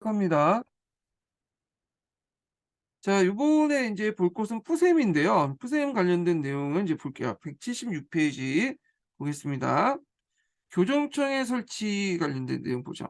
시작합니다. 자, 이번에 이제 볼 것은 푸셈인데요. 푸셈 관련된 내용은 이제 볼게요. 176페이지 보겠습니다. 교정청의 설치 관련된 내용 보죠.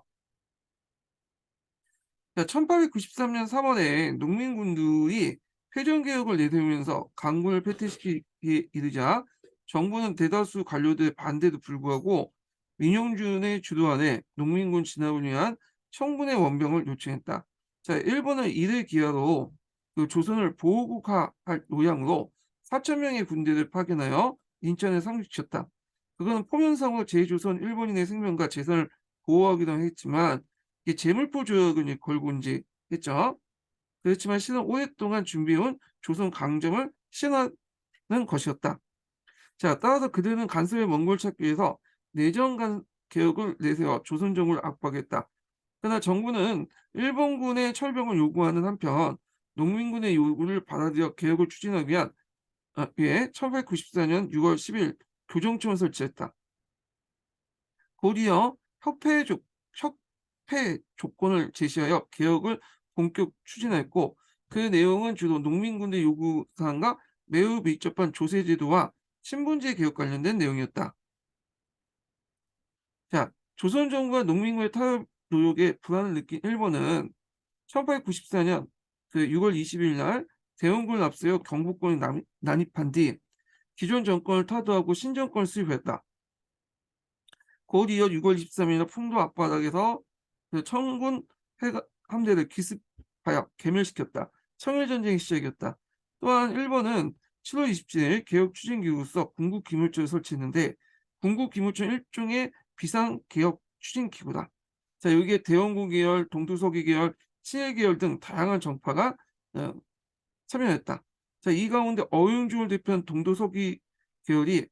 자, 1893년 3월에 농민군들이 회전개혁을 내세우면서 강군을 패퇴시키기 이르자 정부는 대다수 관료들의 반대도 불구하고 민용준의 주도하에 농민군 진압을 위한 청군의 원병을 요청했다. 자, 일본은 이를 기하로 그 조선을 보호국화할 노양으로 4천 명의 군대를 파견하여 인천에 상륙시켰다. 그거는 포면상으로 제조선 일본인의 생명과 재산을 보호하기도 했지만 이게 재물포 조약을 걸고 이제 했죠. 그렇지만 신은 오랫동안 준비해온 조선 강점을 실현하는 것이었다. 자, 따라서 그들은 간섭의 먼 찾기 위해서 내정 개혁을 내세워 조선 정부를 압박했다. 그러나 정부는 일본군의 철병을 요구하는 한편 농민군의 요구를 받아들여 개혁을 추진하기 위해 1894년 6월 10일 교정청을 설치했다. 곧이어 협회 조건을 제시하여 개혁을 본격 추진했고 그 내용은 주로 농민군의 요구사항과 매우 밀접한 조세제도와 신분제 개혁 관련된 내용이었다. 자, 조선 정부와 농민군의 타협 노력에 불안을 느낀 일본은 1894년 그 6월 20일 날 대원군을 앞세워 경복궁에 난입한 뒤 기존 정권을 타도하고 신정권을 수립했다. 곧이어 6월 23일 풍도 앞바닥에서 그 청군 함대를 기습하여 괴멸시켰다. 청일전쟁이 시작이었다. 또한 일본은 7월 27일 개혁추진기구로서 군국기물처를 설치했는데 군국기물처는 일종의 비상개혁 추진기구다. 자, 여기에 대원군 계열, 동두서기 계열, 친일계열 등 다양한 정파가 참여했다. 자, 이 가운데 어윤중을 대표한 동두서기 계열이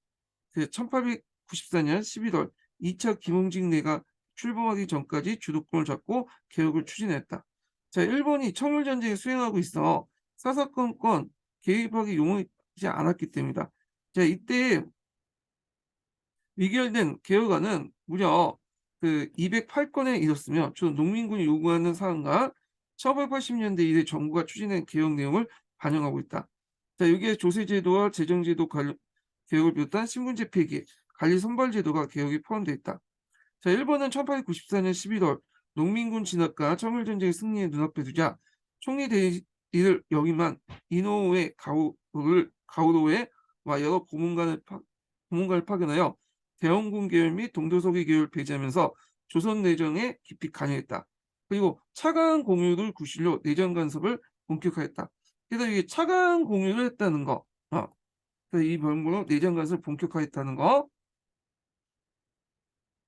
그 1894년 11월 2차 김응직 내가 출범하기 전까지 주도권을 잡고 개혁을 추진했다. 자, 일본이 청일전쟁에 수행하고 있어 사사건건 개입하기 용이지 않았기 때문이다. 자, 이때 의결된 개혁안은 무려 그 208건에 이뤘으며 주로 농민군이 요구하는 사항과 1980년대 이래 정부가 추진한 개혁 내용을 반영하고 있다. 자, 여기에 조세제도와 재정제도 개혁을 비롯한 신분제 폐기, 관리 선발제도가 개혁이 포함되어 있다. 자, 일본은 1894년 11월 농민군 진압과 청일전쟁의 승리에 눈앞에 두자 총리 대리를 역임한 이노우에 가오로에와 여러 고문관을 파견하여 대원군 계열 및 동도서기 계열을 배제하면서 조선 내정에 깊이 관여했다. 그리고 차가운 공유를 구실로 내정 간섭을 본격화했다. 그래서 이게 차가운 공유를 했다는 거, 그래서 이 병으로 내정 간섭을 본격화했다는 거.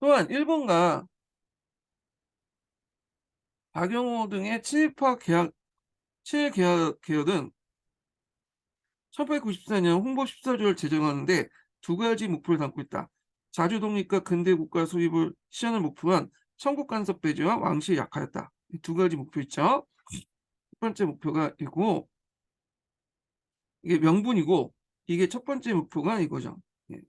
또한 일본과 박영호 등의 친일 계열은 1894년 홍보 14조를 제정하는데 두 가지 목표를 담고 있다. 자주 독립과 근대 국가 수립을 시하는 목표만 청국 간섭 배제와 왕실에 약하였다. 이 두 가지 목표 있죠. 첫 번째 목표가 이고 이게 명분이고 이게 첫 번째 목표가 이거죠. 예.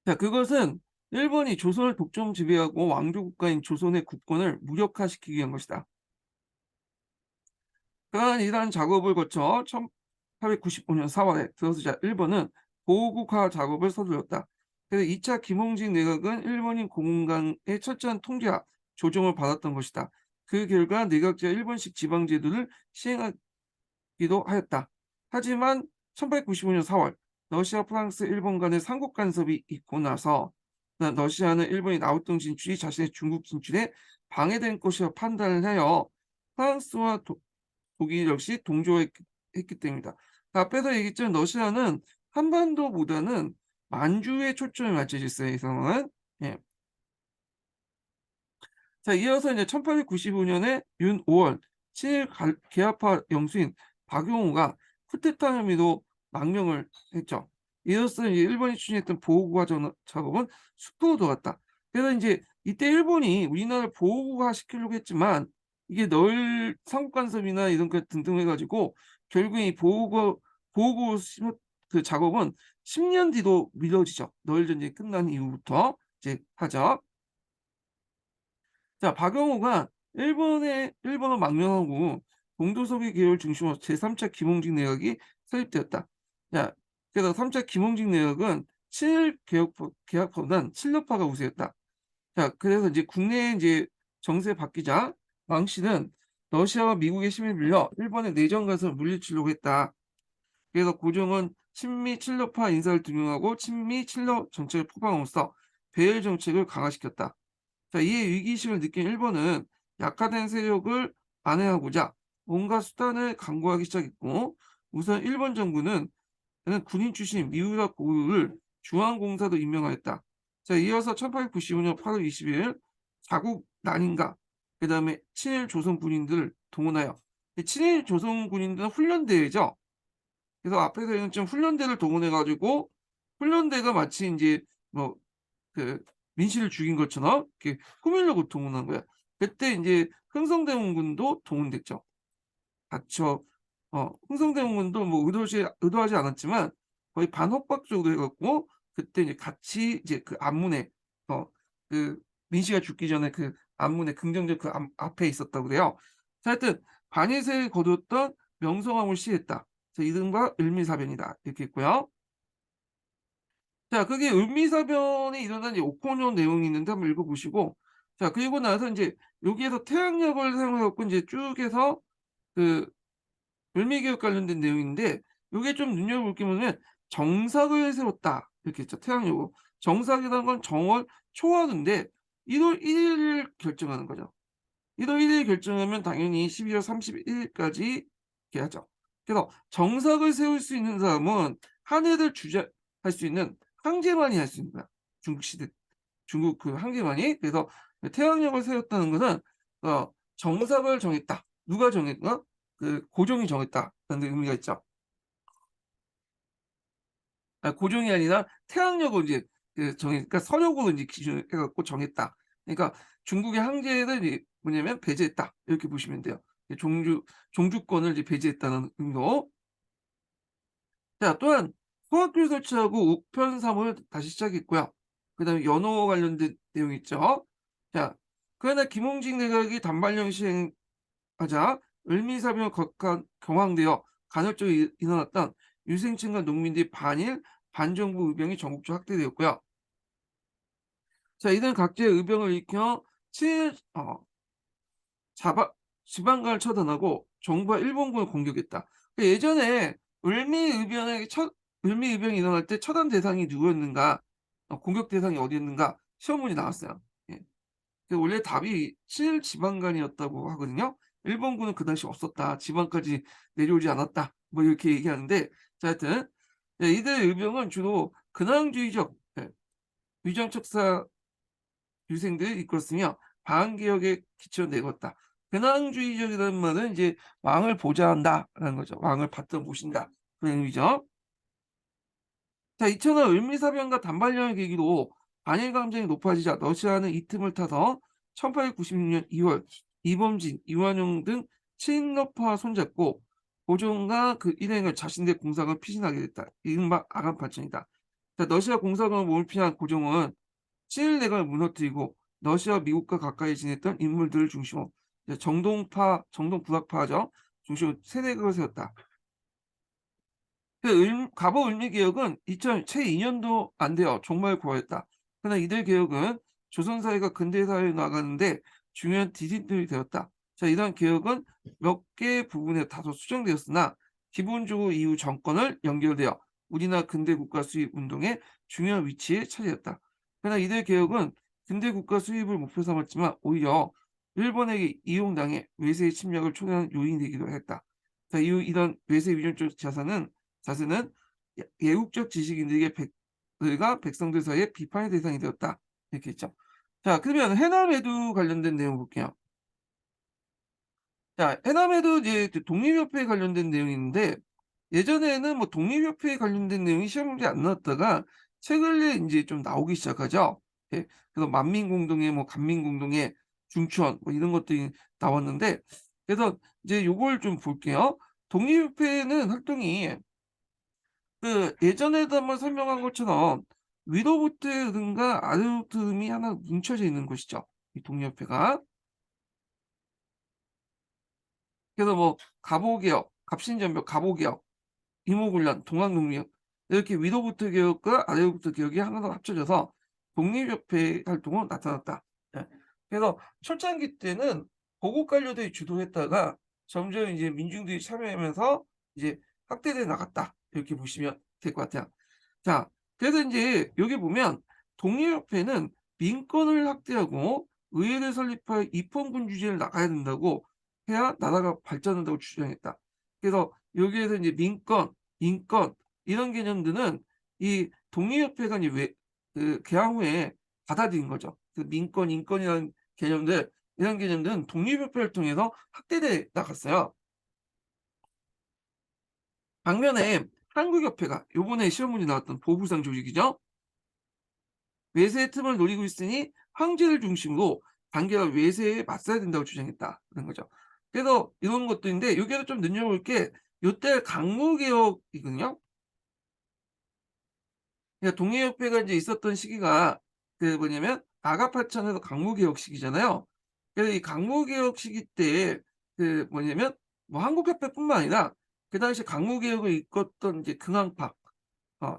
자, 그것은 일본이 조선을 독점 지배하고 왕조 국가인 조선의 국권을 무력화시키기 위한 것이다. 그러한 이러한 작업을 거쳐 1895년 4월에 들어서자 일본은 보호국화 작업을 서둘렀다. 그래서 2차 김홍직 내각은 일본인 공군강의 철저한 통제와 조정을 받았던 것이다. 그 결과 내각제와 일본식 지방제도를 시행하기도 하였다. 하지만 1895년 4월 러시아, 프랑스, 일본 간의 삼국 간섭이 있고 나서 러시아는 일본이 나우동 진출이 자신의 중국 진출에 방해된 것이라 판단을 하여 프랑스와 독일 역시 동조했기 때문이다. 앞에서 얘기했지만 러시아는 한반도보다는 만주에 초점이 맞춰져 있어요. 이 상황은. 예. 자, 이어서 이제 1895년에 윤 5월 친일 계합파 영수인 박용호가 쿠데타 혐의로 망명을 했죠. 이로써 이제 일본이 추진했던 보호국화 작업은 숲으로 돌았다. 그래서 이제 이때 일본이 우리나라를 보호국화 시키려고 했지만 이게 삼국 간섭이나 이런 것 등등 해가지고 결국에 이 보호구 그 작업은 10년 뒤로 미뤄지죠. 너일 전쟁이 끝난 이후부터 이제 하죠. 자, 박영호가 일본어 망명하고 공도서기 계열 중심으로 제3차 김홍직 내각이 설립되었다. 자, 그래서 3차 김홍직 내각은 친일 개혁보단 친러파가 우세했다. 자, 그래서 이제 국내 이제 정세 바뀌자 왕 씨는 러시아와 미국의 힘을 빌려 일본의 내정 가설을 물리치려고 했다. 그래서 고종은 친미 친러파 인사를 등용하고 친미 친러 정책을 포방함으로써 배열 정책을 강화시켰다. 자, 이에 위기의식을 느낀 일본은 약화된 세력을 안해하고자 온갖 수단을 강구하기 시작했고, 우선 일본 정부는 군인 출신 미우라 고를 중앙공사도 임명하였다. 자, 이어서 1895년 8월 20일 자국 난인가, 그 다음에 친일 조선 군인들을 동원하여, 친일 조선 군인들은 훈련대회죠. 그래서 앞에서는 좀 훈련대를 동원해가지고, 훈련대가 마치 이제 뭐 그 민씨를 죽인 것처럼 이렇게 꾸미려고 동원한 거야. 그때 이제 흥성대원군도 동원됐죠. 닥쳐 흥성대원군도 뭐 의도하지 않았지만 거의 반협박 정도 해갖고 그때 이제 같이 이제 그 앞문에 그 민씨가 죽기 전에 그 앞문에 긍정적 그 앞에 있었다고 그래요. 자, 하여튼 반예세를 거두었던 명성황후를 시했다. 이른바 을미사변이다 이렇게 있고요. 자, 그게 을미사변이 일어난 이제 옥혼요 내용이 있는데 한번 읽어보시고, 자, 그리고 나서 이제 여기에서 태양력을 사용해갖고 이제 쭉 해서 그 을미개혁 관련된 내용인데, 요게 좀 눈여겨볼 게 뭐냐면 정삭을 세웠다 이렇게 했죠. 태양력으로. 정삭이라는 건 정월 초하루인데 1월 1일을 결정하는 거죠. 1월 1일 결정하면 당연히 12월 31일까지 이렇게 하죠. 그래서 정삭을 세울 수 있는 사람은 한 해를 주재할 수 있는 황제만이 할 수 있는 거야. 중국 그 황제만이. 그래서 태양력을 세웠다는 것은 정삭을 정했다. 누가 정했나? 그 고종이 정했다는 의미가 있죠. 고종이 아니라 태양력을 이제 그러니까 서력으로 이제 기준을 해갖고 정했다. 그러니까 중국의 황제를 이제 뭐냐면 배제했다 이렇게 보시면 돼요. 종주권을 이제 배제했다는 의미로. 자, 또한 소학교를 설치하고 우편 사무를 다시 시작했고요. 그다음에 연호 관련된 내용 있죠. 자, 그러나 김홍직 내각이 단발령 시행하자 을미사변 경황되어 간헐적으로 일어났던 유생층과 농민들의 반일 반정부 의병이 전국적으로 확대되었고요. 자, 이들 각지의 의병을 일으켜 자바, 지방간을 처단하고 정부와 일본군을 공격했다. 예전에 을미의병이 일어날 때 처단 대상이 누구였는가, 공격 대상이 어디였는가 시험 문제 나왔어요. 예. 원래 답이 친일지방간이었다고 하거든요. 일본군은 그 당시 없었다. 지방까지 내려오지 않았다. 뭐 이렇게 얘기하는데, 자, 하여튼 이들 의병은 주로 근황주의적 위정척사 유생들을 이끌었으며 반개혁에 기초 내걸었다. 근황주의적이라는 말은 이제 왕을 보좌한다라는 거죠. 왕을 받들어 모신다. 그런 의미죠. 자, 2000년 을미사변과 단발령을 계기로 반일 감정이 높아지자 러시아는 이 틈을 타서 1896년 2월 이범진, 이완용 등 친러파 손잡고 고종과 그 일행을 자신들의 공상을 피신하게 됐다. 이른바 아간판전이다. 자, 러시아 공사관을 몸을 피한 고종은 친일 내각을 무너뜨리고 러시아, 미국과 가까이 지냈던 인물들을 중심으로 정동부학파죠. 중심으로 세대각을 세웠다. 갑오 을미개혁은 채 2년도 안 되어 종말 고하였다. 그러나 이들 개혁은 조선사회가 근대사회로 나가는데 중요한 디딤돌이 되었다. 자, 이러한 개혁은 몇 개 부분에 다소 수정되었으나 기본적으로 이후 정권을 연결되어 우리나라 근대국가 수입 운동의 중요한 위치에 차지했다. 그러나 이들 개혁은 근대국가 수입을 목표 삼았지만 오히려 일본에게 이용당해 외세의 침략을 초래하는 요인이 되기도 했다. 자, 이후 이런 외세 위존적 자세는 예국적 지식인들과 백성들 사이에 비판의 대상이 되었다. 이렇게 했죠. 자, 그러면 해남에도 관련된 내용 볼게요. 자, 해남에도 이제 독립협회에 관련된 내용이 있는데, 예전에는 뭐 독립협회에 관련된 내용이 시험 문제 안 나왔다가 최근에 이제 좀 나오기 시작하죠. 예, 그래서 만민공동회, 뭐 간민공동회, 중추원 뭐 이런 것들이 나왔는데, 그래서 이제 요걸 좀 볼게요. 독립협회는 활동이 예전에도 한번 설명한 것처럼 위로부터 든가 아래로부터 이 하나 뭉쳐져 있는 것이죠. 이 독립협회가. 그래서 뭐 갑오개혁, 갑신전벽, 갑오개혁, 이모군란, 동학농민혁 이렇게 위로부터 개혁과 아래로부터 개혁이 하나로 합쳐져서 독립협회 활동으로 나타났다. 예. 그래서 초창기 때는 보국 관료들이 주도했다가 점점 이제 민중들이 참여하면서 이제 확대돼 나갔다. 이렇게 보시면 될 것 같아요. 자, 그래서 이제 여기 보면 독립협회는 민권을 확대하고 의회를 설립하여 입헌군주제를 나가야 된다고 해야 나라가 발전한다고 주장했다. 그래서 여기에서 이제 민권, 인권 이런 개념들은 이 독립협회가 이제 개항 후에 받아들인 거죠. 그 민권, 인권이라는 개념들 이런 개념들은 독립협회를 통해서 확대돼 나갔어요. 반면에 한국협회가 요번에 시험 문제 나왔던 보부상 조직이죠. 외세의 틈을 노리고 있으니 황제를 중심으로 단결한 외세에 맞서야 된다고 주장했다. 그런 거죠. 그래서 이런 것들인데 여기에서 좀 눈여겨볼 게 요때 강무개혁이거든요. 그러니까 동해협회가 이제 있었던 시기가 그 뭐냐면 아가파천에서 강무개혁 시기잖아요. 그래서 이 강무개혁 시기 때 그 뭐냐면 뭐 한국협회뿐만 아니라 그 당시 강무개혁을 이끌었던 이제 긍황파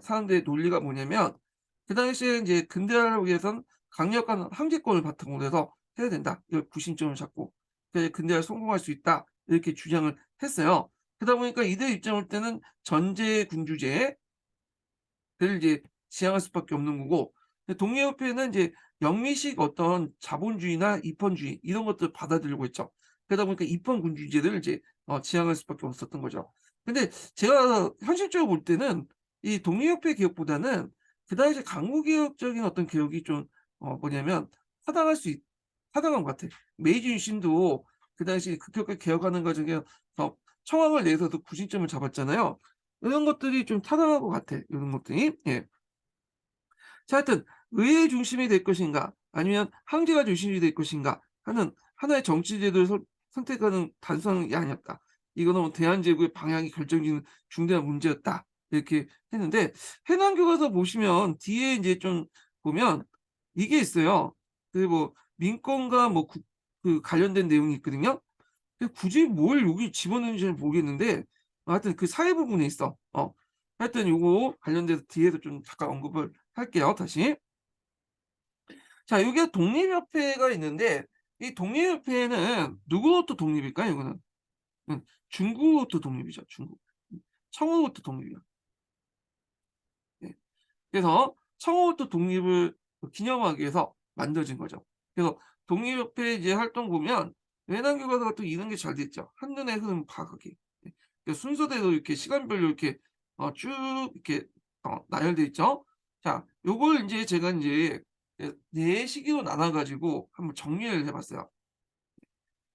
사람들의 논리가 뭐냐면 그 당시에 이제 근대화를 위해선 강력한 황제권을 바탕으로 해서 해야 된다. 이걸 구심점을 잡고 그래야 근대화에 성공할 수 있다. 이렇게 주장을 했어요. 그러다 보니까 이들 입장 볼 때는 전제 군주제를 이제 지향할 수밖에 없는 거고 동해협회는 이제 영미식 어떤 자본주의나 입헌주의 이런 것들을 받아들이고 있죠. 그러다 보니까 입헌군주제를 이제 지향할 수밖에 없었던 거죠. 근데 제가 현실적으로 볼 때는 이 독립협회 개혁보다는 그 당시 강무개혁적인 어떤 개혁이 좀 뭐냐면 타당할 수 있 타당한 것 같아요. 메이지 유신도 그 당시 급격하게 개혁하는 과정에서 청왕을 내서도 구심점을 잡았잖아요. 이런 것들이 좀 타당한 것 같아. 이런 것들이. 예. 자, 하여튼 의회 중심이 될 것인가 아니면 황제가 중심이 될 것인가 하는 하나의 정치 제도를 선택하는 단순한 게 아니었다. 이거는 뭐 대한제국의 방향이 결정짓는 중대한 문제였다. 이렇게 했는데 해남 교과서 보시면 뒤에 이제 좀 보면 이게 있어요. 그 뭐 민권과 뭐 그 관련된 내용이 있거든요. 근데 굳이 뭘 여기 집어넣는지는 모르겠는데 하여튼 그 사회 부분에 있어. 하여튼 요거 관련돼서 뒤에서 좀 잠깐 언급을 할게요, 다시. 자, 여기에 독립협회가 있는데 이 독립협회는 누구로부터 독립일까요, 이거는? 중국으로부터 독립이죠, 중국. 청으로부터 독립이요. 예. 그래서 청으로부터 독립을 기념하기 위해서 만들어진 거죠. 그래서 독립협회 이제 활동 보면 외난교과서가 또 이런 게 잘 돼 있죠. 한눈에 흐름 파악하기. 예. 그러니까 순서대로 이렇게 시간별로 이렇게 쭉 이렇게 나열돼 있죠. 자, 요걸 인제 제가 인제 네 시기로 나눠 가지고 한번 정리를 해 봤어요.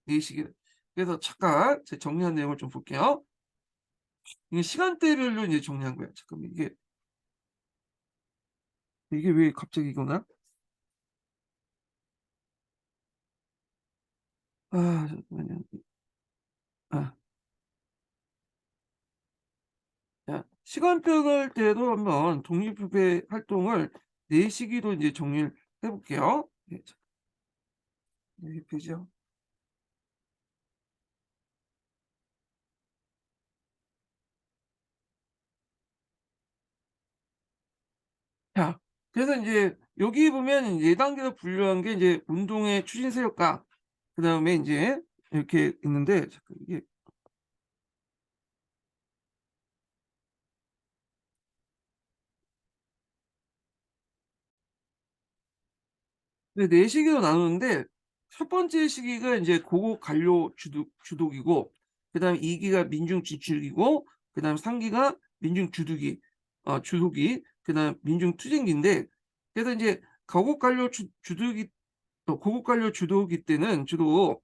네 시기를. 그래서 잠깐 제가 정리한 내용을 좀 볼게요. 이게 시간대별로 인제 정리한 거예요. 잠깐만 이게 왜 갑자기 이거나? 잠깐만요. 아. 자, 시간표를 한번 독립후배 활동을 4 시기로 이제 정리를 해 볼게요. 네, 자, 여기 페이지요. 자, 그래서 인제 여기 보면 이제 4 단계로 분류한 게 이제 운동의 추진 세력과 그다음에 인제 이렇게 있는데 잠깐 이게 네, 4 시기로 나누는데 첫 번째 시기가 인제 고국 관료 주독이고 그다음에 2 기가 민중 지출기고 그다음에 3 기가 민중 주도기 그다음 민중 투쟁기인데 그래서 인제 거국 관료 주도기 고국 관료 주도기 때는 주로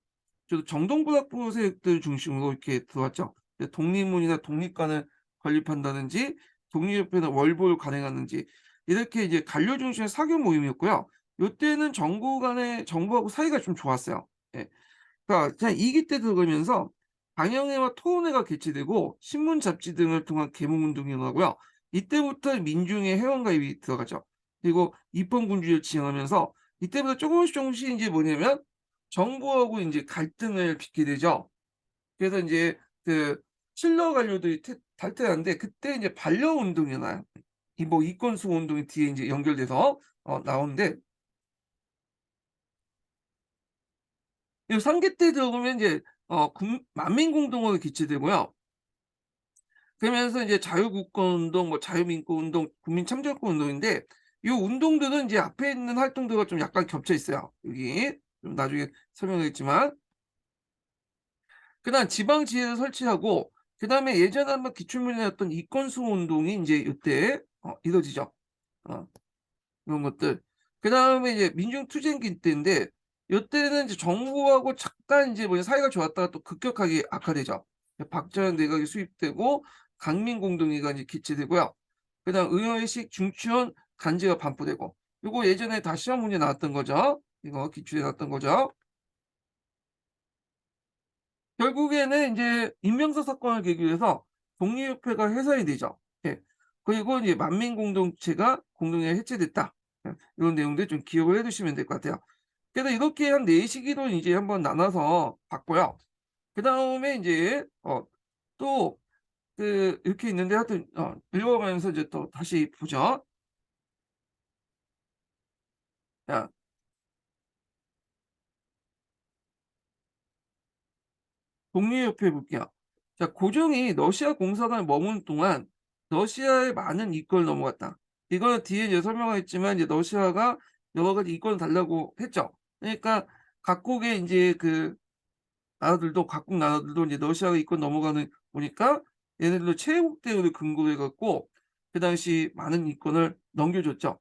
정동부학부 세력들 중심으로 이렇게 들어왔죠. 독립문이나 독립관을 건립한다든지 독립협회나 월보를 관행하는지 이렇게 이제 관료 중심의 사교 모임이었고요. 요때는 정부하고 사이가 좀 좋았어요. 예. 그러니까 그냥 2기 때 들어가면서 방영회와 토론회가 개최되고 신문 잡지 등을 통한 계몽운동이 일어나고요. 이때부터 민중의 회원가입이 들어가죠. 그리고 입헌군주의를 지향하면서 이때부터 조금씩 인제 뭐냐면 정부하고 인제 갈등을 빚게 되죠. 그래서 이제 그 칠러 관료들이 탈퇴하는데 그때 이제 반려 운동이나 이 뭐 이권 수호 운동이 뒤에 이제 연결돼서 나오는데 이 3개 때 들어보면 이제 만민공동으로 기치되고요. 그러면서 이제 자유국가운동, 뭐 자유민주운동, 국민참정권 운동인데 이 운동들은 이제 앞에 있는 활동들과 좀 약간 겹쳐 있어요. 여기 좀 나중에 설명하겠지만 그다음 지방지회를 설치하고 그다음에 예전에 한번 기출문제였던 이권수호 운동이 이제 이때 이루어지죠. 어, 이런 것들. 그다음에 이제 민중투쟁기 때인데 이때는 이제 정부하고 잠깐 이제 뭐 사이가 좋았다가 또 급격하게 악화되죠. 박정희 내각이 수입되고 강민공동회가 이제 기체되고요. 그다음 의회식 중추원 간제가 반포되고 요거 예전에 다 시험 문제 나왔던 거죠. 이거 기출에 나왔던 거죠. 결국에는 이제 임명서 사건을 계기로 해서 독립협회가 해산이 되죠. 예. 그리고 이제 만민공동체가 공동회가 해체됐다. 예. 이런 내용들 좀 기억을 해 두시면 될 것 같아요. 그래서 이렇게 한 4시기로 이제 한번 나눠서 봤고요. 그다음에 이제 또 이렇게 있는데 하여튼 읽어가면서 이제 또 다시 보죠. 자, 독립협회 볼게요. 자, 고종이 러시아 공사관에 머무는 동안 러시아에 많은 이권을 넘어갔다. 이거는 뒤에 이제 설명하겠지만 이제 러시아가 여러 가지 이권을 달라고 했죠. 그러니까 각국의 이제 각국 나라들도 이제 러시아가 이권 넘어가는 보니까 얘네들도 체국 대우를 근거로 해갖고 그 당시 많은 이권을 넘겨줬죠.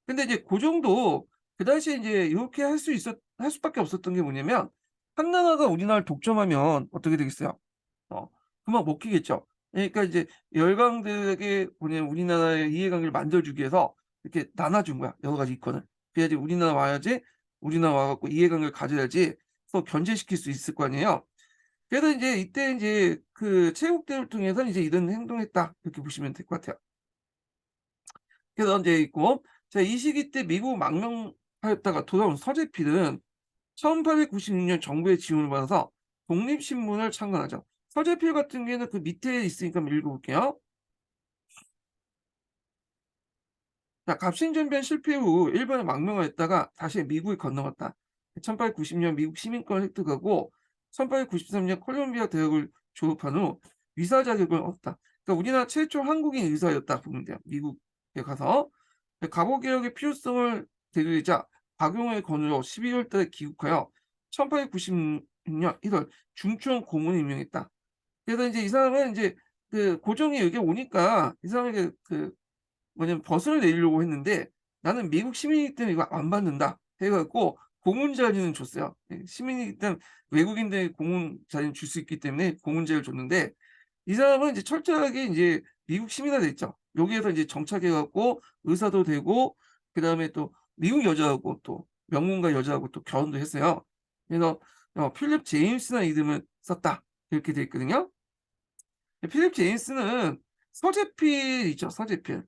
근데 이제 고종도 그 당시에 이제 이렇게 할 수밖에 없었던 게 뭐냐면 한 나라가 우리나라를 독점하면 어떻게 되겠어요? 어 금방 먹히겠죠. 그러니까 이제 열강들에게 뭐냐면 우리나라의 이해관계를 만들어주기 위해서 이렇게 나눠준 거야, 여러 가지 이권을. 그래야지 우리나라 와야지 우리나라 와 갖고 이해관계를 가져야지 또 견제시킬 수 있을 거 아니에요. 그래서 인제 이때 인제 체육대회를 통해서 이제 이런 행동했다 이렇게 보시면 될 것 같아요. 그래서 인제 있고 자 이 시기 때 미국 망명하였다가 돌아온 서재필은 1896년 정부의 지원을 받아서 독립신문을 창간하죠. 서재필 같은 경우에는 그 밑에 있으니까 한번 읽어 볼게요. 자, 갑신전변 실패 후 일본에 망명을 했다가 다시 미국에 건너갔다. 1890년 미국 시민권을 획득하고 1893년 콜롬비아 대학을 졸업한 후 의사 자격을 얻었다. 그러니까 우리나라 최초 한국인 의사였다 보면 돼요. 미국에 가서. 갑오개혁의 필요성을 대두이자 박용의 권유로 12월 달에 귀국하여 1896년 1월 중추원 고문을 임명했다. 그래서 이제 이 사람은 이제 고종이 여기 오니까 이 사람에게 뭐냐면 벗을 내리려고 했는데 "나는 미국 시민이기 때문에 이거 안 받는다." 해 갖고 고문 자리는 줬어요. 예 시민이기 때문에 외국인들에게 고문 자리는 줄 수 있기 때문에 고문 자리를 줬는데 이 사람은 이제 철저하게 인제 미국 시민화 됐죠. 여기에서 이제 정착해 갖고 의사도 되고 그다음에 또 미국 여자하고 또 명문가 여자하고 또 결혼도 했어요. 그래서 필립 제임스라는 이름을 썼다. 이렇게 돼 있거든요. 필립 제임스는 서재필 있죠, 서재필.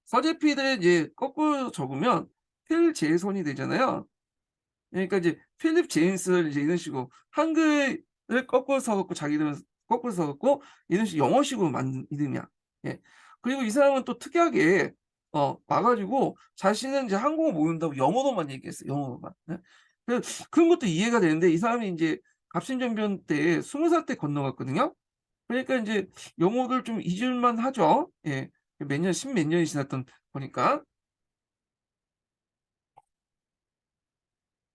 서재필을 이제 거꾸로 적으면 필제손이 되잖아요. 그러니까 이제 필립 제임스를 이제 이런 식으로 한글을 거꾸로 써 갖고 자기 이름을 거꾸로 써 갖고 이런 식으로 영어식으로 만든 이름이야. 예. 그리고 이 사람은 또 특이하게 와 가지고 자신은 이제 한국어 모른다고 영어로만 얘기했어요, 영어로만. 예. 그런 것도 이해가 되는데 이 사람이 인제 갑신전변 때 20살 때 건너갔거든요. 그러니까 인제 영어를 좀 잊을 만하죠. 예. 몇 년 십몇 년이 지났던 거니까.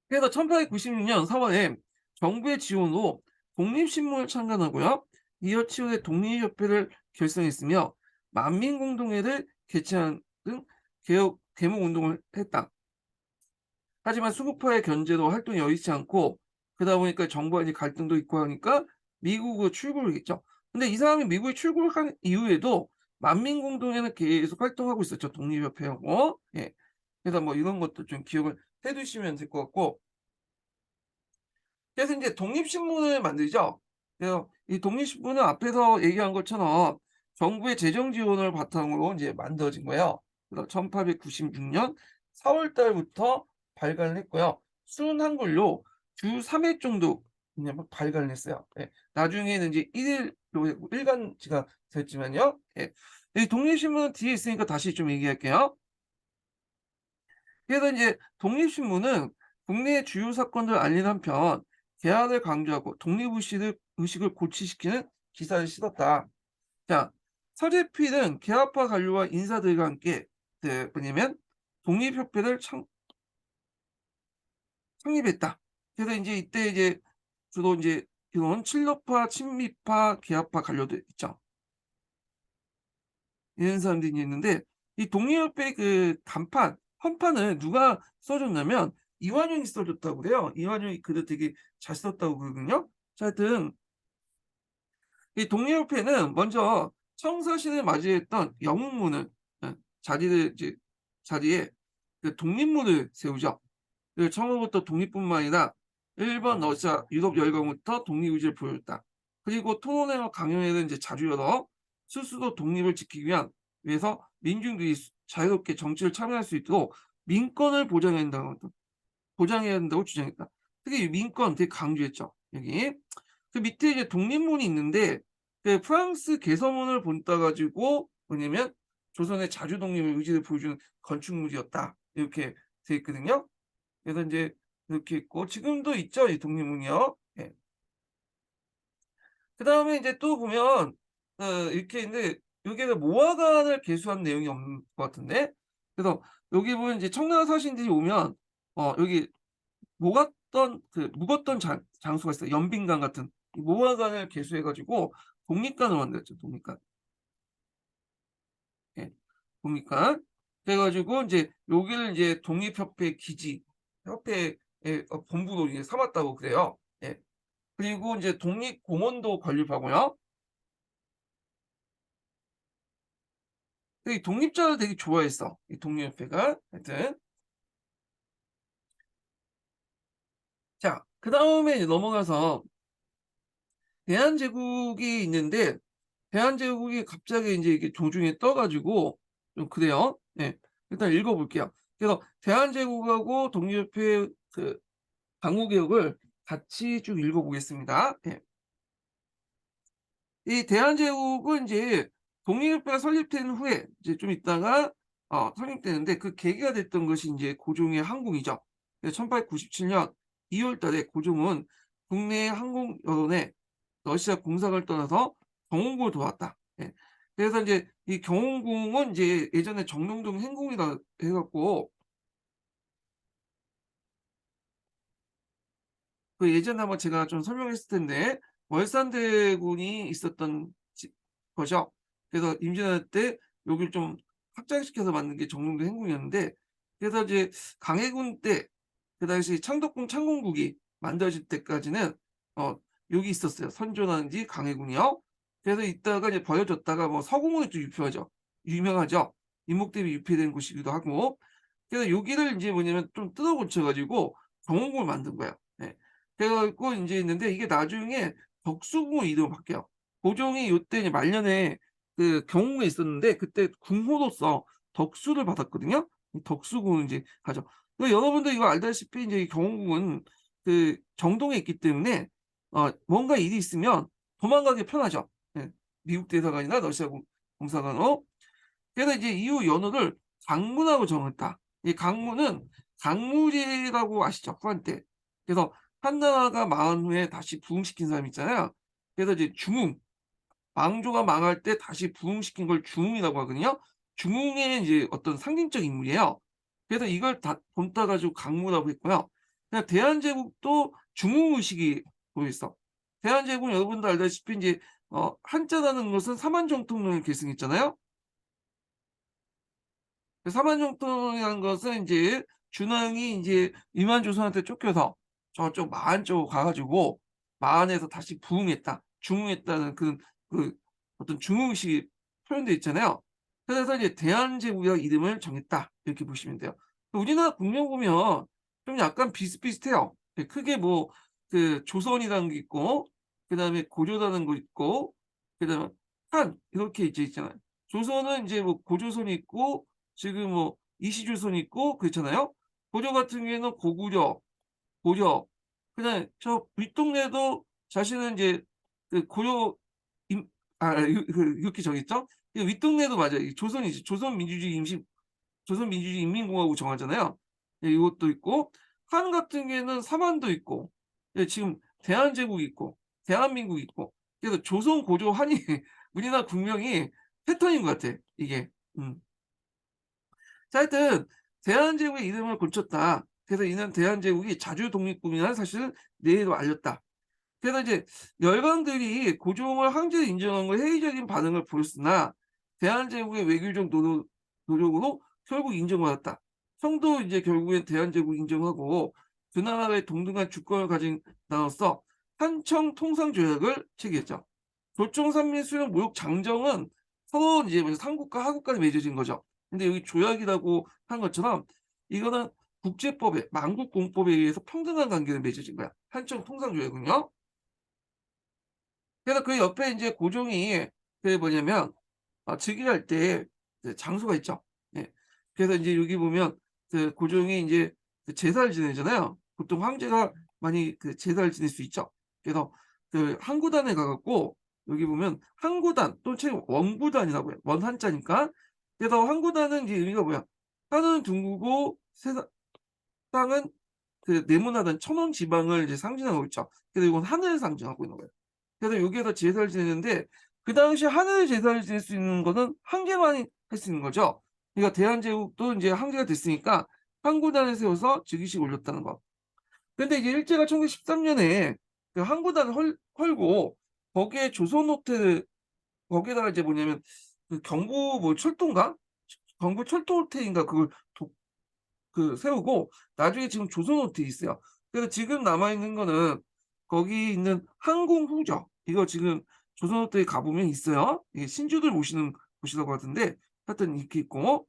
그래서 1896년 4월에 정부의 지원으로 독립신문을 창간하고요. 이어 치후에 독립협회를 결성했으며 만민공동회를 개최하는 등 계몽운동을 했다. 하지만 수구파의 견제로 활동이 여의치 않고 그러다 보니까 정부와 이제 갈등도 있고 하니까 미국으로 출국을 했죠. 근데 이 사람이 미국에 출국한 이후에도 만민공동회는 계속 활동하고 있었죠. 독립협회하고. 예. 그래서 뭐 이런 것도 좀 기억을 해 두시면 될 것 같고 그래서 인제 독립신문을 만들죠. 그래서 이 독립신문은 앞에서 얘기한 것처럼 정부의 재정 지원을 바탕으로 인제 만들어진 거예요. 그래서 1896년 4월 달부터 발간을 했고요. 순한글로 주 3회 정도 왜냐면 발간을 했어요. 예. 나중에는 이제 일일로 일간지가 됐지만요. 예. 이 독립신문은 뒤에 있으니까 다시 좀 얘기할게요. 그래서 이제 독립신문은 국내의 주요 사건들을 알리는 한편 개헌을 강조하고 독립의식을 고취시키는 기사를 실었다. 자, 서재필은 개화파 관료와 인사들과 함께 뭐냐면 독립협회를 창립했다. 그래서 이제 이때 이제 주로 이제 이런 친러파, 친미파, 개화파 관료들 있죠. 이런 사람들이 있는데 이 독립협회 그 간판, 헌판을 누가 써줬냐면 이완용이 써줬다고 그래요. 이완용이 글을 되게 잘 썼다고 그러거든요. 자, 하여튼 이 독립협회는 먼저 청사신을 맞이했던 영웅문을 자리를 이제 자리에 그 독립문을 세우죠. 그 처음부터 독립뿐만 아니라 일본, 러시아, 유럽 열강부터 독립 의지를 보였다. 그리고 토론회와 강연회를 이제 자주 열어 스스로 독립을 지키기 위해서 민중들이 자유롭게 정치를 참여할 수 있도록 민권을 보장해야 한다고 주장했다. 특히 이 민권 되게 강조했죠. 여기 그 밑에 이제 독립문이 있는데 그 프랑스 개서문을 본따 가지고 뭐냐면 조선의 자주 독립의 의지를 보여주는 건축물이었다. 이렇게 돼 있거든요. 그래서 인제 이렇게 있고 지금도 있죠, 이 독립문이요. 예. 그다음에 인제 또 보면 이렇게 있는데 여기에는 모화관을 개수한 내용이 없는 것 같은데. 그래서 여기 보면 이제 청나라 사신들이 오면 여기 묵었던 장소가 있어요. 연빈관 같은. 이 모화관을 개수해 가지고 독립관을 만들었죠, 독립관. 예. 독립관. 그래 가지고 인제 여기를 이제 독립협회 기지, 협회의 본부로 이제 삼았다고 그래요. 예. 그리고 인제 독립공원도 건립하고요. 이 독립자를 되게 좋아했어, 이 독립협회가. 하여튼 자, 그다음에 이제 넘어가서 대한제국이 있는데 대한제국이 갑자기 인제 이게 도중에 떠 가지고 좀 그래요. 예. 일단 읽어 볼게요. 그래서 대한제국하고 독립협회 그 당후개혁을 같이 쭉 읽어 보겠습니다. 예. 이 대한제국은 인제 독립협회가 설립된 후에 이제 좀 있다가 설립되는데 그 계기가 됐던 것이 인제 고종의 항공이죠. 그래서 1897년 2월 달에 고종은 국내 항공 여론에 러시아 공상을 떠나서 경운궁을 도왔다. 예. 그래서 인제 이 경운궁은 인제 예전에 정룡동 행궁이라 해 갖고 그 예전에 한번 제가 좀 설명했을 텐데 월산대군이 있었던 거죠. 그래서 임진왜란 때 여기를 좀 확장시켜서 만든 게 정릉도 행궁이었는데 그래서 이제 강해군 때 그 당시 창덕궁 창공국이 만들어질 때까지는 어 여기 있었어요. 선조라는 지 강해군이요. 그래서 있다가 이제 버려졌다가 뭐 서궁은 좀 유명하죠. 인목대비 유폐된 곳이기도 하고 그래서 여기를 인제 뭐냐면 좀 뜯어 고쳐 가지고 경운궁을 만든 거예요. 예. 그래 갖고 인제 있는데 이게 나중에 덕수궁으로 이름을 바뀌어요. 고종이 요때 이제 말년에 그 경운궁에 있었는데 그때 궁호로서 덕수를 받았거든요. 이 덕수궁을 인제 가죠. 여러분들 이거 알다시피 인제 이 경운궁은 그 정동에 있기 때문에 뭔가 일이 있으면 도망가기 편하죠. 예. 미국 대사관이나 러시아 공사관으로. 그래서 이제 이후 연호를 강문하고 정했다. 이 강문은 강무리라고 아시죠? 후한 때. 그래서 한나라가 망한 후에 다시 부흥시킨 사람 있잖아요. 그래서 이제 중흥, 왕조가 망할 때 다시 부흥시킨 걸 중흥이라고 하거든요. 중흥의 이제 어떤 상징적 인물이에요. 그래서 이걸 다 본따 가지고 강무라고 했고요. 그다음에 대한제국도 중흥 의식이 보였어. 대한제국은 여러분도 알다시피 인제 한자라는 것은 사만정통론을 계승했잖아요. 그 사만정통이라는 것은 인제 준왕이 인제 위만조선한테 쫓겨서 저쪽 마한 쪽으로 가 가지고 마한에서 다시 부흥했다. 중흥했다는 그 어떤 중흥식이 표현돼 있잖아요. 그래서 이제 대한제국이라는 이름을 정했다. 이렇게 보시면 돼요. 우리나라 국명 보면 좀 약간 비슷비슷해요. 예 크게 뭐 그 조선이라는 게 있고 그다음에 고려라는 거 있고 그다음에 한 이렇게 이제 있잖아요. 조선은 인제 뭐 고조선이 있고 지금 뭐 이시조선이 있고 그렇잖아요. 고려 같은 경우에는 고구려, 고려 그다음에 저 윗동네도 자신은 이제 그 고려 임 이렇게 정했죠. 이 윗동네도 맞아요. 이 조선이지. 조선민주주의 인민공화국 정하잖아요. 예, 이것도 있고 한 같은 경우에는 삼한도 있고 예, 지금 대한제국이 있고 대한민국이 있고 그래서 조선, 고조, 한이 우리나라 국명이 패턴인 것 같아 이게. 음. 자, 하여튼 대한제국의 이름을 고쳤다. 그래서 이는 대한제국이 자주 독립국이라는 사실을 내에도 알렸다. 그래서 이제 열강들이 고종을 황제로 인정한 걸 회의적인 반응을 보였으나 대한제국의 외교적 노력으로 결국 인정받았다. 성도 이제 결국엔 대한제국 인정하고 그 나라의 동등한 주권을 가진 나라로서 한청 통상조약을 체결했죠. 조총 산민 수령 무역 장정은 서로 이제 삼국과 하국 간에 맺어진 거죠. 근데 여기 조약이라고 한 것처럼 이거는 국제법에 만국공법에 의해서 평등한 관계를 맺어진 거야. 한청 통상조약은요. 그래서 그 옆에 이제 고종이 그 뭐냐면 즉위할 때 그 장소가 있죠. 예. 그래서 이제 여기 보면 그 고종이 이제 그 제사를 지내잖아요. 보통 황제가 많이 그 제사를 지낼 수 있죠. 그래서 그 항구단에 가 갖고 여기 보면 항구단 또는 책 원구단이라고 해요. 원 한자니까. 그래서 항구단은 이제 의미가 뭐야? 하늘은 둥그고 세상 땅은 그 네모나던 천원 지방을 이제 상징하고 있죠. 그래서 이건 하늘을 상징하고 있는 거예요. 그래서 여기에서 제사를 지내는데 그 당시 하늘 제사를 지낼 수 있는 거는 황제만이 할 수 있는 거죠. 그러니까 대한제국도 이제 황제가 됐으니까 항구단을 세워서 즉위식 올렸다는 거. 근데 이제 일제가 1913년에 그 항구단을 헐고 거기에 조선 호텔 거기에다가 이제 뭐냐면 그 경부 뭐 철도인가? 경부 철도 호텔인가 그걸 그 세우고 나중에 지금 조선 호텔이 있어요. 그래서 지금 남아 있는 거는 거기 있는 항공후죠. 이거 지금 조선 호텔에 가 보면 있어요. 이게 신주들 모시는 곳이라고 하던데 하여튼 이렇게 있고.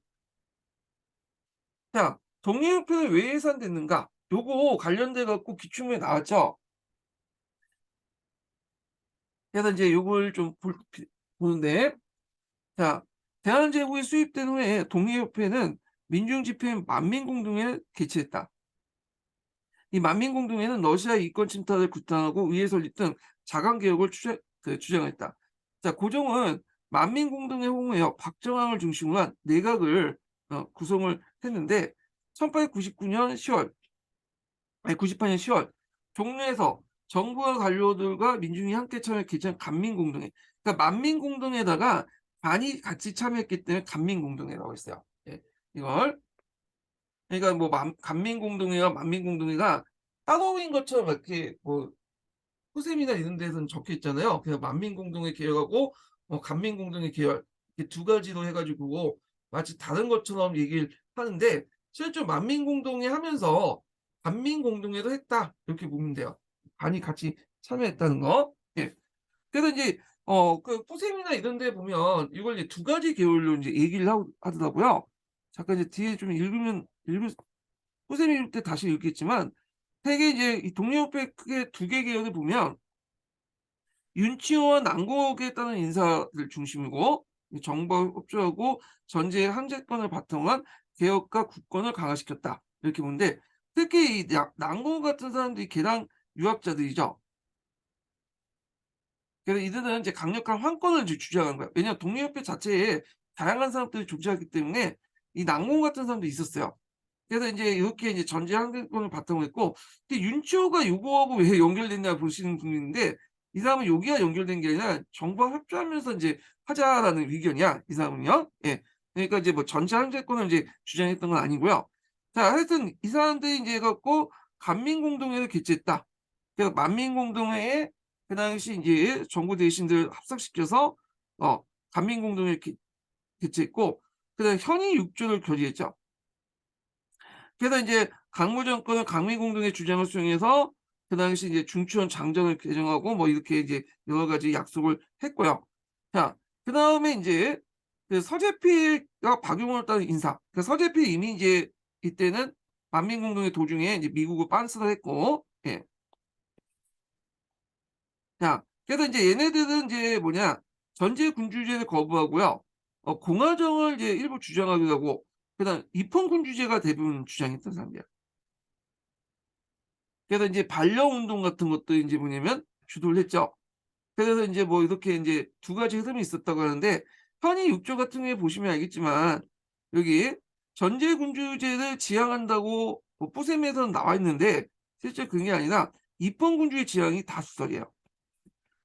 자, 독립우표는 왜 해산됐는가? 요거 관련돼 갖고 기출문에 나왔죠. 그래서 이제 요걸 좀 보는데 자, 대한제국이 수립된 후에 독립협회는 민중집회인 만민공동회를 개최했다. 이 만민공동회는 러시아 이권 침탈을 규탄하고 의회 설립 등 자강 개혁을 주장했다. 자, 고종은 만민공동회 홍해역 박정항을 중심으로 한 내각을 구성을 했는데 1899년 10월, 아니 98년 10월 종로에서 정부와 관료들과 민중이 함께 참여 개최한 간민공동회. 그러니까 만민공동회에다가 반이 같이 참여했기 때문에 간민공동회라고 했어요. 예, 이걸 그러니까 뭐 간민공동회와 만민공동회가 따로인 것처럼 이렇게 뭐 후셈이나 이런 데서는 적혀 있잖아요. 그냥 만민공동회 계열하고 간민공동회 계열 이렇게 두 가지로 해가지고 마치 다른 것처럼 얘기를 하는데 실제로 만민공동회 하면서 간민공동회도 했다 이렇게 보면 돼요. 반이 같이 참여했다는 거. 예. 그래서 이제 그 후셈이나 이런 데 보면 이걸 이제 두 가지 계열로 이제 얘기를 하더라고요. 잠깐 이제 뒤에 좀 읽을 선생님 때 다시 읽겠지만 세계 이제 이 독립협회 크게 두 개 계열을 보면 윤치호와 난국에 따른 인사를 중심이고 정부와 협조하고 전제의 항제권을 바탕으로 한 개혁과 국권을 강화시켰다. 이렇게 보는데 특히 이 난국 같은 사람들이 개당 유학자들이죠. 그래서 이들은 이제 강력한 황권을 주장한 거야. 왜냐하면 독립협회 자체에 다양한 사람들이 존재하기 때문에 이 난공 같은 사람도 있었어요. 그래서 이제 이렇게 이제 전제 항쟁권을 바탕으로 했고 윤치호가 요거하고 왜 연결됐냐 보시는 분인데 이 사람은 여기가 연결된 게 아니라 정부와 협조하면서 이제 하자라는 의견이야. 이 사람은요. 예. 그러니까 이제 뭐 전체 항쟁권을 이제 주장했던 건 아니고요. 자, 하여튼 이 사람들이 이제 해 갖고 간민공동회를 개최했다. 그래서 만민공동회에 그 당시 이제 정부 대신들 합석시켜서 간민공동회를 개최했고 그다음에 현위 6조를 결의했죠. 그래서 이제 강무 정권은 강민공동의 주장을 수용해서 그 당시 이제 중추원 장정을 개정하고 뭐 이렇게 이제 여러 가지 약속을 했고요. 자, 그다음에 이제 그 서재필과 박용을 따른 인사. 그 서재필 이미 이제 이때는 만민공동의 도중에 이제 미국을 빤스를 했고, 예. 자, 그래서 이제 얘네들은 이제 뭐냐 전제 군주제를 거부하고요. 공화정을 이제 일부 주장하기도 하고, 그다음 입헌군주제가 대부분 주장했던 사람이야. 그래서 이제 반려 운동 같은 것도 이제 뭐냐면 주도를 했죠. 그래서 인제 뭐 이렇게 인제 두 가지 흐름이 있었다고 하는데 현이 6조 같은 경우에 보시면 알겠지만 여기 전제군주제를 지향한다고 뭐 뿌셈에서는 나와 있는데 실제 그게 아니라 입헌군주의 지향이 다수설이에요.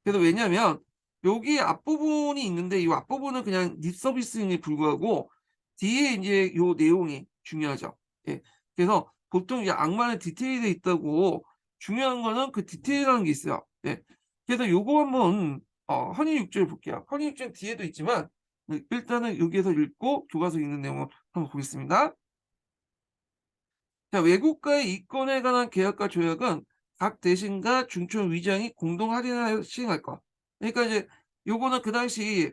그래서 왜냐하면 여기 앞부분이 있는데 이 앞부분은 그냥 립 서비스임에 불구하고 뒤에 인제 요 내용이 중요하죠. 예. 그래서 보통 이제 악마는 디테일에 있다고 중요한 거는 그 디테일이라는 게 있어요. 예. 그래서 요거 한번 헌의육조를 볼게요. 헌의육조는 뒤에도 있지만 일단은 여기에서 읽고 교과서에 있는 내용을 한번 보겠습니다. 자, 외국과의 이권에 관한 계약과 조약은 각 대신과 중촌 위장이 공동 할인하여 시행할 것. 그러니까 이제 요거는 그 당시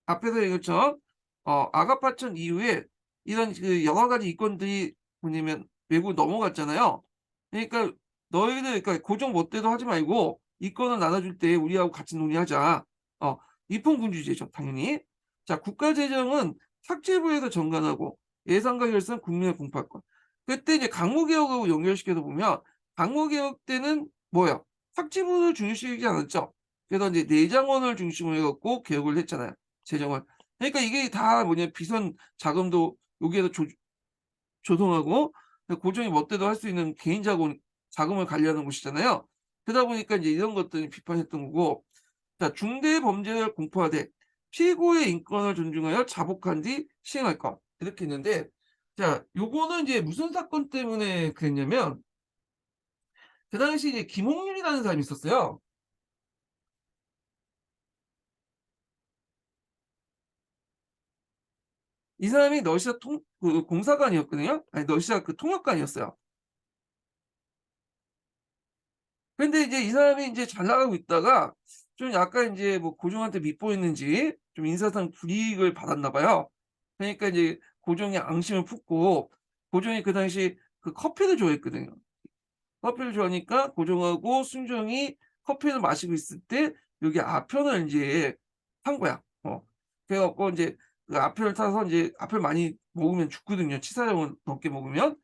앞에서 얘기했죠. 아가파천 이후에 이런 그 여러 가지 이권들이 뭐냐면 외국 넘어갔잖아요. 그러니까 너희들 그러니까 고정 멋대로 하지 말고 이권을 나눠줄 때 우리하고 같이 논의하자. 어 입헌군주제죠 당연히. 자, 국가재정은 삭제부에서 정관하고 예산과 결산 국민의 공파권. 그때 이제 강무개혁하고 연결시켜서 보면 강무개혁 때는 뭐예요? 삭제부를 중시하지 않았죠. 그래서 이제 내장원을 중심으로 해 갖고 개혁을 했잖아요. 재정을. 그러니까 이게 다 뭐냐 비선 자금도 여기에서 조성하고 고정이 멋대로 할 수 있는 개인 자금을 관리하는 곳이잖아요. 그러다 보니까 이제 이런 것들이 비판했던 거고 자 중대 범죄를 공포화돼 피고의 인권을 존중하여 자복한 뒤 시행할 것 이렇게 있는데 자 요거는 이제 무슨 사건 때문에 그랬냐면 그 당시 이제 김홍률이라는 사람이 있었어요. 이 사람이 러시아 공사관이었거든요. 아니 러시아 그 통역관이었어요. 근데 이제 이 사람이 인제 잘 나가고 있다가 좀 약간 인제 뭐 고종한테 밉보였는지 좀 인사상 불이익을 받았나 봐요. 그러니까 이제 고종이 앙심을 품고 고종이 그 당시 그 커피를 좋아했거든요. 커피를 좋아하니까 고종하고 순종이 커피를 마시고 있을 때 여기 아편을 인제 판 거야. 그래 갖고 인제 그 아편을 타서 인제 아편을 많이 먹으면 죽거든요, 치사량을 넘게 먹으면.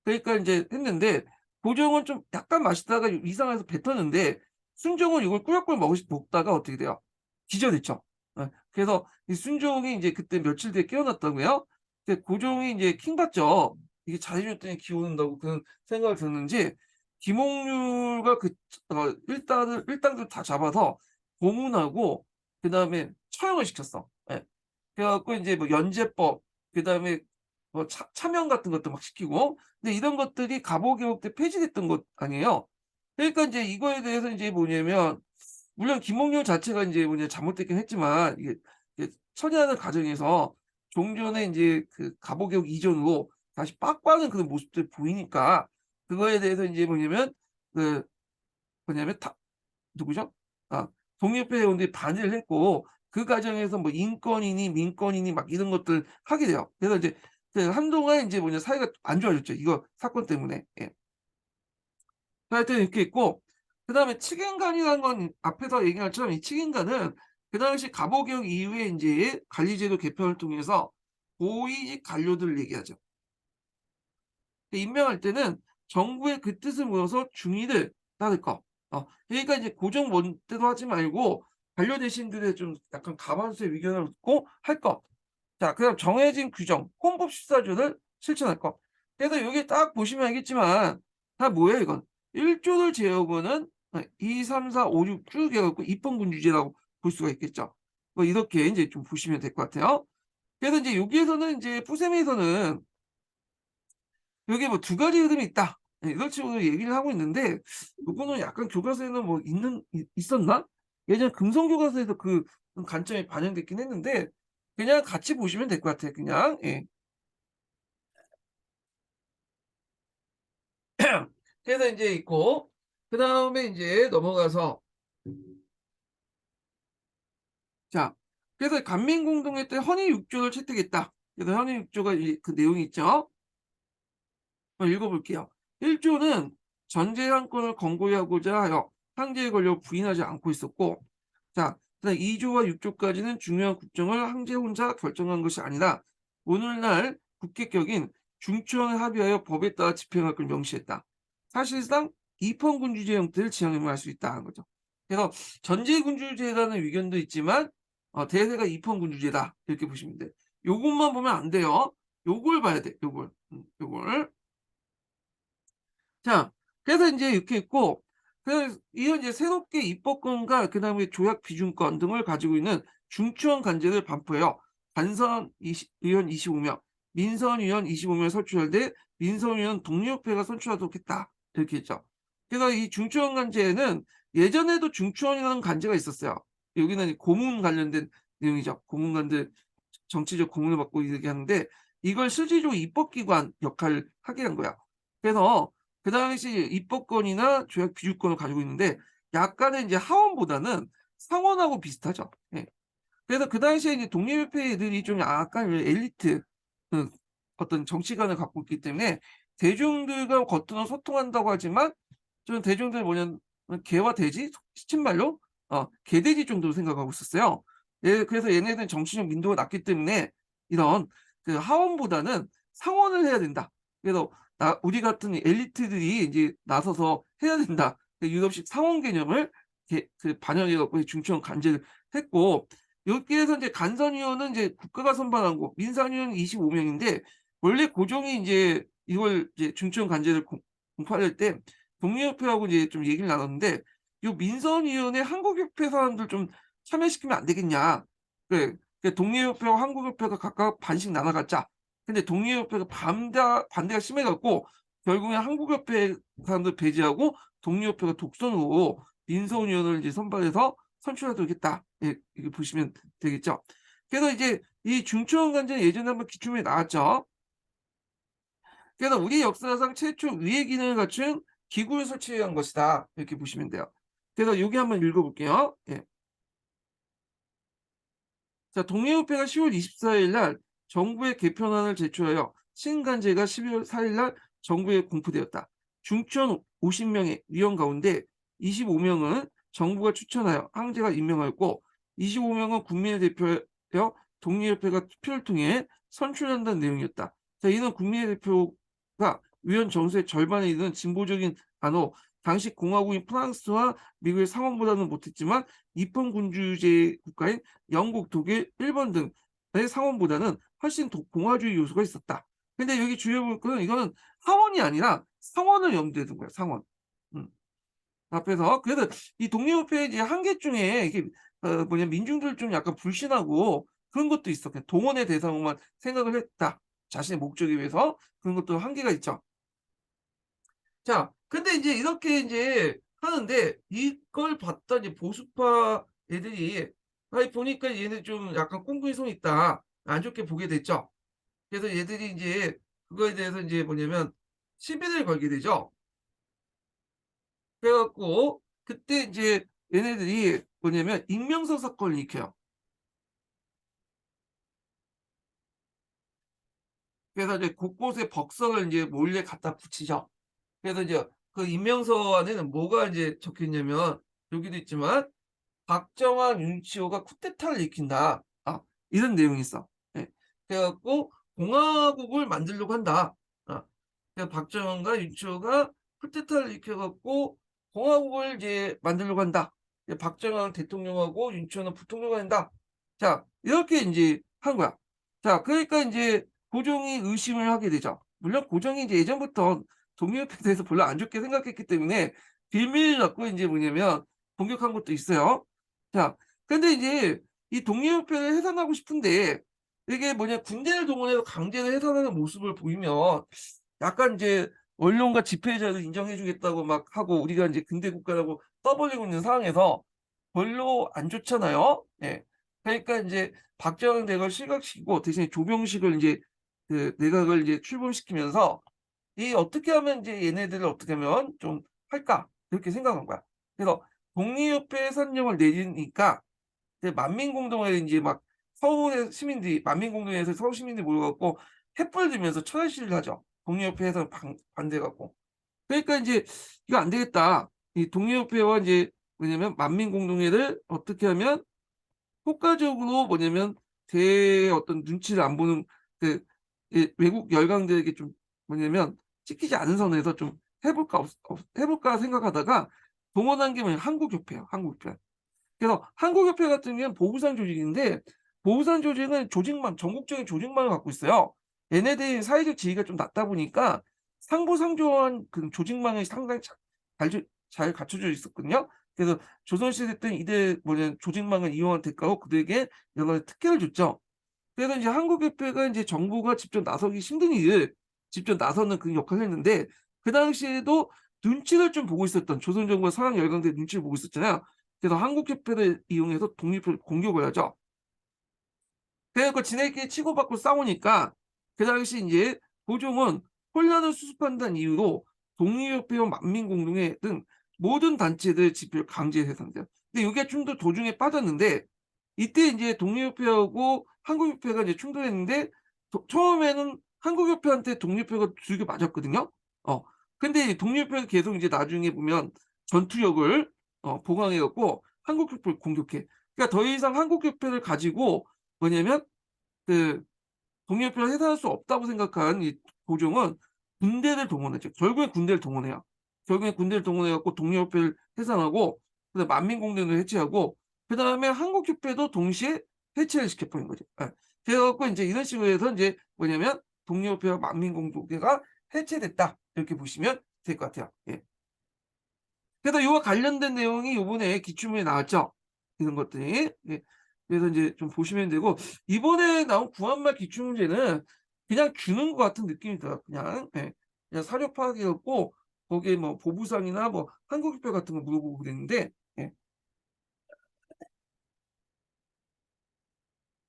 그러니까 인제 했는데 고종은 좀 약간 마시다가 이상해서 뱉었는데 순종은 이걸 꾸역꾸역 먹다가 어떻게 돼요? 기절했죠. 예. 그래서 이 순종이 인제 그때 며칠 뒤에 깨어났다고요. 근데 고종이 인제 킹받죠. 이게 잘해 줬더니 기어오른다고 그런 생각을 들었는지 김옥률과 그 일당들 다 잡아서 고문하고 그다음에 처형을 시켰어. 예. 그래 갖고 인제 뭐 연재법 그다음에 뭐 차명 같은 것도 막 시키고 근데 이런 것들이 갑오개혁 때 폐지됐던 것 아니에요. 그러니까 인제 이거에 대해서 인제 뭐냐면 물론 김옥률 자체가 인제 뭐냐 잘못됐긴 했지만 이게 처리하는 과정에서 종전에 인제 그 갑오개혁 이전으로 다시 빡빡하는 그런 모습들이 보이니까 그거에 대해서 인제 뭐냐면 그 뭐냐면 누구죠? 아 독립회 의원들이 반대를 했고 그 과정에서 뭐 인권이니 민권이니 막 이런 것들 하게 돼요. 그래서 이제 그 한동안 인제 뭐냐 사이가 안 좋아졌죠. 이거 사건 때문에. 예. 하여튼 이렇게 있고 그다음에 칙인간이라는 건 앞에서 얘기한 것처럼 이 칙인간은 그 당시 갑오개혁 이후에 인제 관리제도 개편을 통해서 고위직 관료들을 얘기하죠. 임명할 때는 정부의 그 뜻을 모여서 중의를 따를 것. 그러니까 이제 고정 원대로 하지 말고 반려 대신들의 좀 약간 가반수의 의견을 듣고 할 것. 자, 그다음 정해진 규정, 헌법 14조를 실천할 것. 그래서 여기 딱 보시면 알겠지만 다 뭐예요, 이건? 1 조를 제어하고는 2, 3, 4, 5, 6 쭉 해 갖고 입헌군주제라고 볼 수가 있겠죠. 뭐 이렇게 인제 좀 보시면 될 것 같아요. 그래서 인제 여기에서는 인제 푸셈에서는 여기에 뭐 두 가지 흐름이 있다. 이런 식으로 얘기를 하고 있는데 요거는 약간 교과서에는 뭐 있었나? 예전 금성 교과서에도 그 관점이 반영됐긴 했는데 그냥 같이 보시면 될 것 같아요 그냥. 예. 그래서 인제 있고 그다음에 인제 넘어가서 자 그래서 간민공동회 때 헌의 6 조를 채택했다. 그래서 헌의 6 조가 그 내용이 있죠. 한번 읽어 볼게요. 1 조는 전제상권을 권고히 하고자 하여 황제의 권력을 부인하지 않고 있었고 자 그다음 2 조와 6 조까지는 중요한 국정을 황제 혼자 결정한 것이 아니라 오늘날 국회격인 중추원을 합의하여 법에 따라 집행할 걸 명시했다. 사실상 입헌군주제 형태를 지향할 수 있다는 거죠. 그래서 전제군주제라는 의견도 있지만 대세가 입헌군주제다 이렇게 보시면 돼요. 요것만 보면 안 돼요. 요걸 봐야 돼. 요걸. 요걸. 자, 그래서 인제 이렇게 있고, 그래서 이건 이제 새롭게 입법권과 그다음에 조약 비준권 등을 가지고 있는 중추원 관제를 반포해요. 간선 의원 25명, 민선 의원 25명 선출돼 민선 의원 독립협회가 선출하도록 했다. 이렇게 했죠. 그래서 이 중추원 관제에는 예전에도 중추원이라는 관제가 있었어요. 여기는 이 고문 관련된 내용이죠. 고문관들 정치적 고문을 받고 이렇게 하는데 이걸 실질적으로 입법기관 역할을 하게 한 거야. 그래서 그 당시 입법권이나 조약 비준권을 가지고 있는데 약간의 인제 하원보다는 상원하고 비슷하죠. 예. 그래서 그 당시에 이제 독립협회 애들이 좀 약간 엘리트 그 어떤 정치관을 갖고 있기 때문에 대중들과 겉으로 소통한다고 하지만 좀 대중들 뭐냐면 개와 돼지 시친말로 개돼지 정도로 생각하고 있었어요. 예, 그래서 얘네들은 정치적 민도가 낮기 때문에 이런 그 하원보다는 상원을 해야 된다. 그래서 우리 같은 엘리트들이 이제 나서서 해야 된다. 그 유럽식 상원 개념을 반영해 갖고 중추원 간제를 했고 여기에서 이제 간선위원은 이제 국가가 선발한 거, 민상위원은 25명인데 원래 고종이 이제 이걸 이제 중추원 간제를 공포할 때 독립협회하고 이제 좀 얘기를 나눴는데 요 민선위원회 한국협회 사람들 좀 참여시키면 안 되겠냐. 그래. 독립협회와 한국협회가 각각 반씩 나눠 갖자. 근데 독립협회가 반대가 심해 갖고 결국에 한국협회 사람들 배제하고 독립협회가 독선으로 민선위원을 이제 선발해서 선출하도록 했다. 예, 이렇게 보시면 되겠죠. 그래서 이제 이 중추원 관제는 예전에 한번 기출문에 나왔죠. 그래서 우리 역사상 최초 위의 기능을 갖춘 기구를 설치한 것이다. 이렇게 보시면 돼요. 그래서 여기 한번 읽어볼게요. 예. 자, 독립협회가 10월 24일 날 정부에 개편안을 제출하여 신간제가 11월 4일 날 정부에 공포되었다. 중천 50명의 위원 가운데 25명은 정부가 추천하여 황제가 임명하였고 25명은 국민의 대표여 독립협회가 투표를 통해 선출한다는 내용이었다. 자, 이는 국민의 대표가 위원 정수의 절반에 이르는 진보적인 안호, 당시 공화국인 프랑스와 미국의 상원보다는 못했지만 입헌군주제 국가인 영국, 독일, 일본 등의 상원보다는 훨씬 공화주의 요소가 있었다. 근데 여기 주요 볼 거는 이거는 하원이 아니라 상원을 염두에 둔 거야, 상원. 음. 앞에서 그래서 이 독립협회의 이제 한계 중에 이게 민중들 좀 약간 불신하고 그런 것도 있어. 그냥 동원의 대상으로만 생각을 했다. 자신의 목적에 위해서 그런 것도 한계가 있죠. 자, 근데 이제 이렇게 이제 하는데 이걸 봤던 이제 보수파 애들이 아이 보니까 얘네 좀 약간 꽁꾸니 손 있다. 안 좋게 보게 됐죠. 그래서 얘들이 이제 그거에 대해서 이제 뭐냐면 시비를 걸게 되죠. 그래갖고 그때 이제 얘네들이 뭐냐면 익명서 사건을 일으켜요. 그래서 이제 곳곳에 벅석을 이제 몰래 갖다 붙이죠. 그래서 이제 그 익명서 안에는 뭐가 이제 적혀 있냐면 여기도 있지만 박정환, 윤치호가 쿠데타를 일으킨다. 이런 내용이 있어. 예. 그래갖고 공화국을 만들려고 한다. 그래서 박정환과 윤치호가 쿠데타를 일으켜갖고 공화국을 이제 만들려고 한다. 박정환 대통령하고 윤치호는 부통령이 된다. 자, 이렇게 이제 한 거야. 자, 그러니까 이제 고종이 의심을 하게 되죠. 물론 고종이 이제 예전부터 독립에 대해서 별로 안 좋게 생각했기 때문에 비밀을 갖고 이제 뭐냐면 공격한 것도 있어요. 자, 근데 이제 이 독립협회를 해산하고 싶은데 이게 뭐냐 군대를 동원해서 강제로 해산하는 모습을 보이면 약간 이제 언론과 집회자를 인정해 주겠다고 막 하고 우리가 이제 근대 국가라고 떠벌리고 있는 상황에서 별로 안 좋잖아요. 예. 그러니까 이제 박정희 내각을 실각시키고 대신에 조병식을 이제 그 내각을 이제 출범시키면서 이 어떻게 하면 이제 얘네들을 어떻게 하면 좀 할까 이렇게 생각한 거야. 그래서 독립협회 해산령을 내리니까 이제 만민공동회에 이제 막 서울의 시민들이 만민공동회에서 서울 시민들이 모여갖고 횃불 들면서 철회 시위를 하죠. 독립협회 해산 반대갖고. 그러니까 이제 이거 안 되겠다. 이 독립협회와 이제 뭐냐면 만민공동회를 어떻게 하면 효과적으로 뭐냐면 어떤 눈치를 안 보는 그 외국 열강들에게 좀 뭐냐면 찍히지 않은 선에서 좀 해볼까 생각하다가 동원한 게 뭐냐, 한국협회예요. 한국협회. 그래서 한국협회 같은 경우는 보부상 조직인데, 보부상 조직은 전국적인 조직망을 갖고 있어요. 얘네들이 사회적 지위가 좀 낮다 보니까 상부상조한 그 조직망이 상당히 잘 갖춰져 있었거든요. 그래서 조선시대 때 이들 조직망을 이용한 대가로 그들에게 여러 가지 특혜를 줬죠. 그래서 이제 한국협회가 이제 정부가 직접 나서기 힘든 일을 직접 나서는 그 역할을 했는데, 그 당시에도 눈치를 좀 보고 있었던, 조선 정부가 서양 열강대 눈치를 보고 있었잖아요. 그래서 한국협회를 이용해서 독립을 공격을 하죠. 그래서 지네끼리 치고받고 싸우니까 그 당시 이제 고종은 혼란을 수습한다는 이유로 독립협회와 만민공동회 등 모든 단체들 집회를 강제 해산돼요. 근데 이게 충돌 도중에 빠졌는데, 이때 이제 독립협회하고 한국협회가 이제 충돌했는데, 처음에는 한국협회한테 독립협회가 두들겨 맞았거든요. 근데 독립협회가 계속 이제 나중에 보면 전투력을 보강해갖고 한국협회를 공격해. 그러니까 더 이상 한국협회를 가지고 뭐냐면 그 독립협회를 해산할 수 없다고 생각한 이 고종은 군대를 동원했죠. 결국엔 군대를 동원해요. 결국엔 군대를 동원해갖고 독립협회를 해산하고, 그다음 만민공대를 해체하고, 그다음에 한국협회도 동시에 해체를 시켜버린 거죠. 예. 그래갖고 이제 이런 식으로 해서 이제 뭐냐면 독립협회와 만민공동회가 해체됐다, 이렇게 보시면 될 것 같아요. 예. 그래서 이와 관련된 내용이 요번에 기출문에 나왔죠. 이런 것들이. 예. 그래서 이제 좀 보시면 되고, 이번에 나온 구한말 기출문제는 그냥 주는 것 같은 느낌이 들어요. 그냥, 예. 그냥 사료 파악이었고, 거기에 뭐 보부상이나 뭐 한국협회 같은 거 물어보고 그랬는데, 예.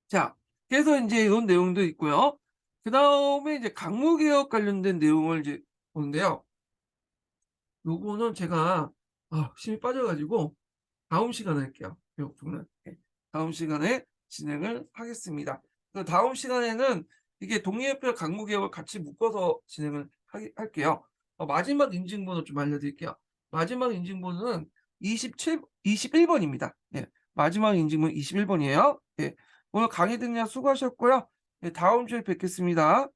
자, 그래서 이제 이런 내용도 있고요. 그 다음에 이제 강무개혁 관련된 내용을 이제 보는데요. 요거는 제가 힘이 빠져가지고 다음 시간에 할게요. 이 부분은. 네. 다음 시간에 진행을 하겠습니다. 그 다음 시간에는 이게 독립협회 강무개혁을 같이 묶어서 진행을 할게요. 마지막 인증번호 좀 알려드릴게요. 마지막 인증번호는 21번입니다. 네. 마지막 인증번호 21번이에요. 네. 오늘 강의 듣느라 수고하셨고요. 네, 다음 주에 뵙겠습니다.